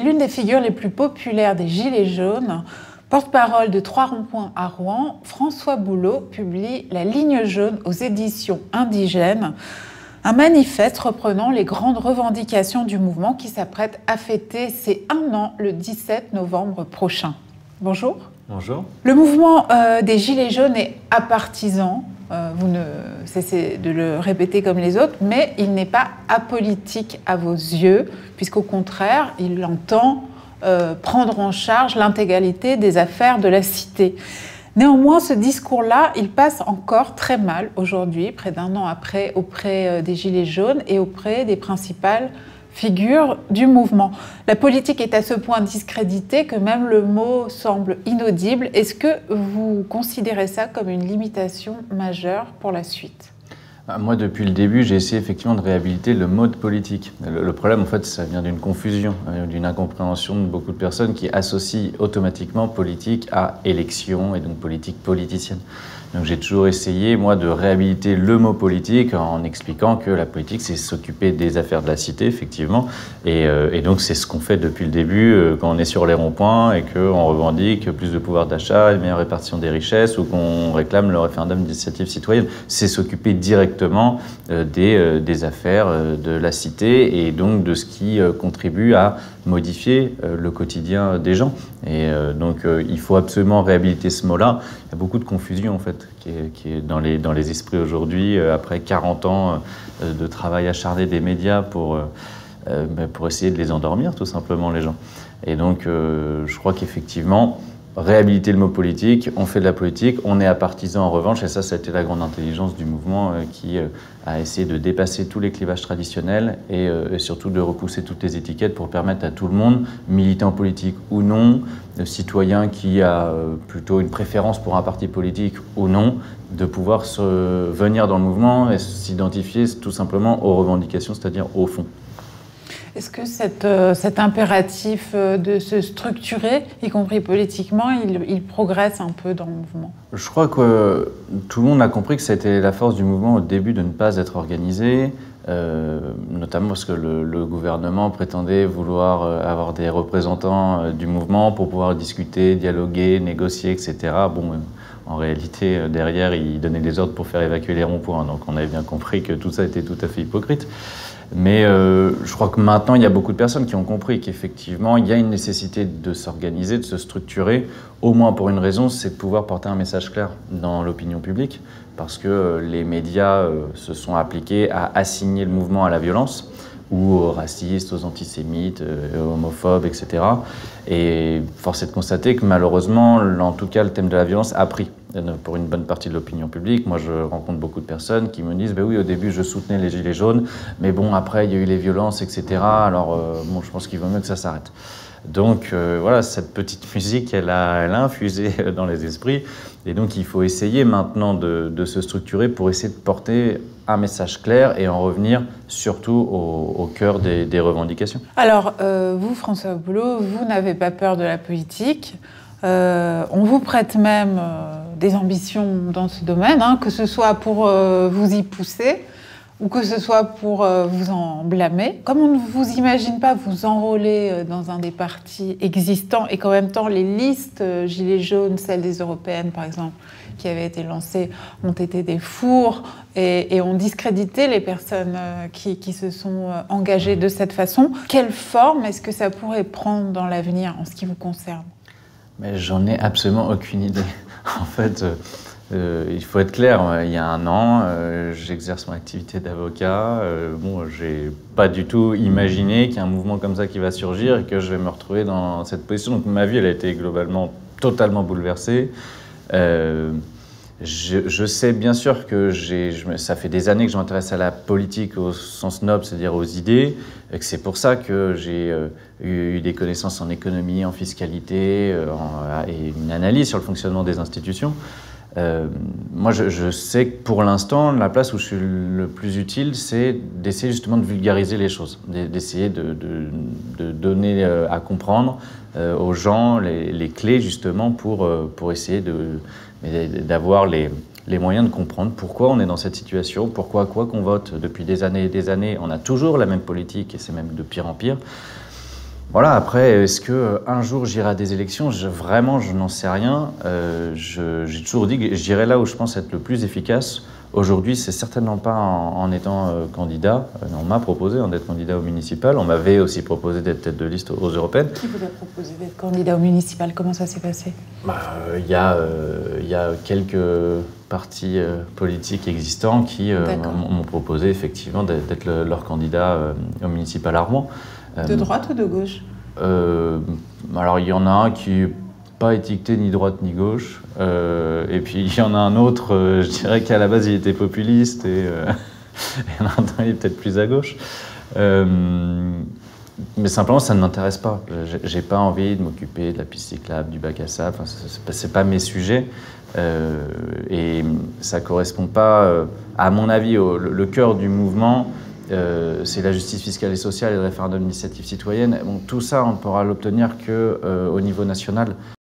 l'une des figures les plus populaires des Gilets jaunes, porte-parole de 3 ronds-points à Rouen, François Boulot publie La Ligne jaune aux éditions Indigènes, un manifeste reprenant les grandes revendications du mouvement qui s'apprête à fêter ses 1 an le 17 novembre prochain. Bonjour. Bonjour. Le mouvement des Gilets jaunes est apartisan, vous ne cessez de le répéter comme les autres, mais il n'est pas apolitique à vos yeux, puisqu'au contraire, il entend prendre en charge l'intégralité des affaires de la cité. Néanmoins, ce discours-là, il passe encore très mal aujourd'hui, près d'1 an après, auprès des Gilets jaunes et auprès des principales figures du mouvement. La politique est à ce point discréditée que même le mot semble inaudible. Est-ce que vous considérez ça comme une limitation majeure pour la suite ? Moi, depuis le début, j'ai essayé effectivement de réhabiliter le mode politique. Le problème, en fait, ça vient d'une confusion, d'une incompréhension de beaucoup de personnes qui associent automatiquement politique à élection et donc politique politicienne. Donc j'ai toujours essayé, moi, de réhabiliter le mot politique en expliquant que la politique, c'est s'occuper des affaires de la cité, effectivement. Et donc c'est ce qu'on fait depuis le début quand on est sur les ronds-points et qu'on revendique plus de pouvoir d'achat, une meilleure répartition des richesses ou qu'on réclame le référendum d'initiative citoyenne. C'est s'occuper directement des affaires de la cité et donc de ce qui contribue à modifier le quotidien des gens. Et donc il faut absolument réhabiliter ce mot-là. Il y a beaucoup de confusion en fait qui est dans les esprits aujourd'hui, après 40 ans de travail acharné des médias pour essayer de les endormir tout simplement les gens. Et donc je crois qu'effectivement, réhabiliter le mot politique, on fait de la politique, on est à partisan en revanche, et ça a été la grande intelligence du mouvement qui a essayé de dépasser tous les clivages traditionnels et surtout de repousser toutes les étiquettes pour permettre à tout le monde, militant politique ou non, citoyen qui a plutôt une préférence pour un parti politique ou non, de pouvoir venir dans le mouvement et s'identifier tout simplement aux revendications, c'est-à-dire au fond. Est-ce que cet impératif de se structurer, y compris politiquement, il progresse un peu dans le mouvement ? Je crois que tout le monde a compris que c'était la force du mouvement au début de ne pas être organisé, notamment parce que le gouvernement prétendait vouloir avoir des représentants du mouvement pour pouvoir discuter, dialoguer, négocier, etc. Bon, en réalité, derrière, il donnait des ordres pour faire évacuer les ronds-points, donc on avait bien compris que tout ça était tout à fait hypocrite. Mais je crois que maintenant, il y a beaucoup de personnes qui ont compris qu'effectivement, il y a une nécessité de s'organiser, de se structurer, au moins pour une raison, c'est de pouvoir porter un message clair dans l'opinion publique, parce que les médias se sont appliqués à assigner le mouvement à la violence, ou aux racistes, aux antisémites, aux homophobes, etc. Et force est de constater que malheureusement, en tout cas, le thème de la violence a pris pour une bonne partie de l'opinion publique. Moi, je rencontre beaucoup de personnes qui me disent « oui, au début, je soutenais les Gilets jaunes, mais bon, après, il y a eu les violences, etc. Alors, bon, je pense qu'il vaut mieux que ça s'arrête. » Donc voilà, cette petite musique, elle a infusé dans les esprits. Et donc il faut essayer maintenant de se structurer pour essayer de porter un message clair et en revenir surtout au cœur des revendications. Alors, vous, François Boulot, vous n'avez pas peur de la politique. On vous prête même des ambitions dans ce domaine, hein, que ce soit pour vous y pousser, ou que ce soit pour vous en blâmer. Comme on ne vous imagine pas vous enrôler dans un des partis existants et qu'en même temps les listes Gilets jaunes, celles des européennes par exemple, qui avaient été lancées, ont été des fours et ont discrédité les personnes qui se sont engagées de cette façon. Quelle forme est-ce que ça pourrait prendre dans l'avenir en ce qui vous concerne ? Mais j'en ai absolument aucune idée. En fait... il faut être clair, il y a 1 an, j'exerce mon activité d'avocat. Bon, j'ai pas du tout imaginé qu'il y a un mouvement comme ça qui va surgir et que je vais me retrouver dans cette position. Donc ma vie, elle a été globalement totalement bouleversée. Je sais bien sûr que ça fait des années que je m'intéresse à la politique au sens noble, c'est-à-dire aux idées, et que c'est pour ça que j'ai eu des connaissances en économie, en fiscalité, et une analyse sur le fonctionnement des institutions. Moi, je sais que pour l'instant, la place où je suis le plus utile, c'est d'essayer justement de vulgariser les choses, d'essayer de donner à comprendre aux gens les clés justement pour essayer d'avoir les moyens de comprendre pourquoi on est dans cette situation, pourquoi quoi qu'on vote depuis des années et des années, on a toujours la même politique et c'est même de pire en pire. Voilà, après, est-ce qu'un jour j'irai à des élections? Vraiment, je n'en sais rien. J'ai toujours dit que j'irai là où je pense être le plus efficace. Aujourd'hui, c'est certainement pas en étant candidat. On m'a proposé d'être candidat au municipal. On m'avait aussi proposé d'être tête de liste aux européennes. Qui vous a proposé d'être candidat au municipal? Comment ça s'est passé? Il y a quelques partis politiques existants qui m'ont proposé effectivement d'être leur candidat au municipal à Rouen. De droite ou de gauche? Alors il y en a un qui n'est pas étiqueté ni droite ni gauche, et puis il y en a un autre, je dirais qu'à la base il était populiste et maintenant il est peut-être plus à gauche. Mais simplement ça ne m'intéresse pas. J'ai pas envie de m'occuper de la piste cyclable, du bac à sable, enfin, c'est pas mes sujets. Et ça correspond pas, à mon avis, le cœur du mouvement. C'est la justice fiscale et sociale et le référendum d'initiative citoyenne. Bon, tout ça, on ne pourra l'obtenir qu'au niveau national.